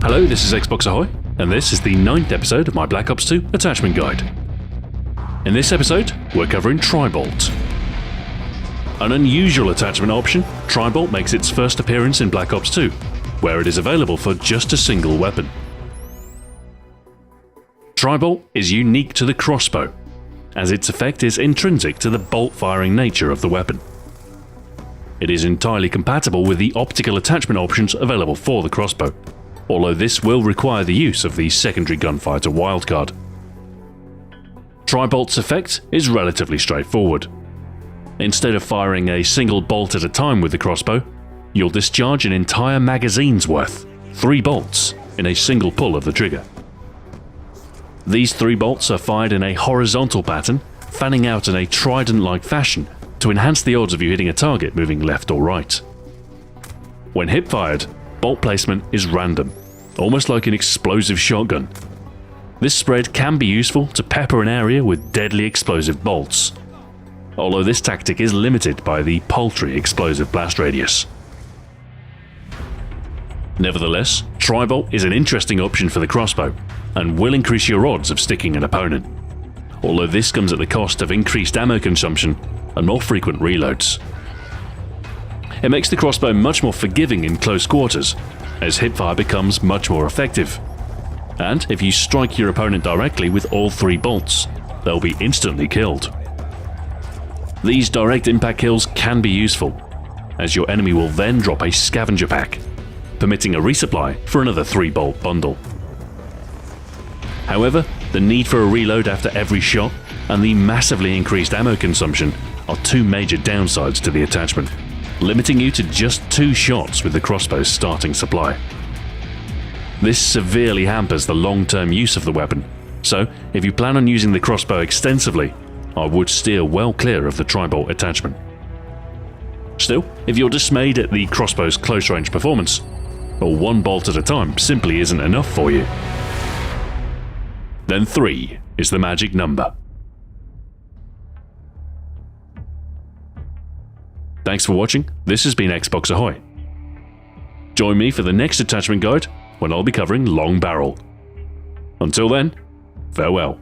Hello, this is Xbox Ahoy, and this is the 9th episode of my Black Ops 2 attachment guide. In this episode, we're covering Tri-Bolt. An unusual attachment option, Tri-Bolt makes its first appearance in Black Ops 2, where it is available for just a single weapon. Tri-Bolt is unique to the Crossbow, as its effect is intrinsic to the bolt-firing nature of the weapon. It is entirely compatible with the optical attachment options available for the Crossbow, although this will require the use of the Secondary Gunfighter wildcard. Tri-Bolt's effect is relatively straightforward. Instead of firing a single bolt at a time with the Crossbow, you'll discharge an entire magazine's worth, 3 bolts, in a single pull of the trigger. These 3 bolts are fired in a horizontal pattern, fanning out in a trident-like fashion to enhance the odds of you hitting a target moving left or right. When hip-fired, bolt placement is random, almost like an explosive shotgun. This spread can be useful to pepper an area with deadly explosive bolts, although this tactic is limited by the paltry explosive blast radius. Nevertheless, Tri-Bolt is an interesting option for the Crossbow, and will increase your odds of sticking an opponent, although this comes at the cost of increased ammo consumption and more frequent reloads. It makes the Crossbow much more forgiving in close quarters, as hipfire becomes much more effective. And if you strike your opponent directly with all 3 bolts, they'll be instantly killed. These direct impact kills can be useful, as your enemy will then drop a scavenger pack, permitting a resupply for another 3-bolt bundle. However, the need for a reload after every shot and the massively increased ammo consumption are 2 major downsides to the attachment, limiting you to just 2 shots with the Crossbow's starting supply. This severely hampers the long-term use of the weapon, so if you plan on using the Crossbow extensively, I would steer well clear of the Tri-Bolt attachment. Still, if you're dismayed at the Crossbow's close-range performance, or 1 bolt at a time simply isn't enough for you, then 3 is the magic number. Thanks for watching, this has been Xbox Ahoy. Join me for the next attachment guide when I'll be covering Long Barrel. Until then, farewell.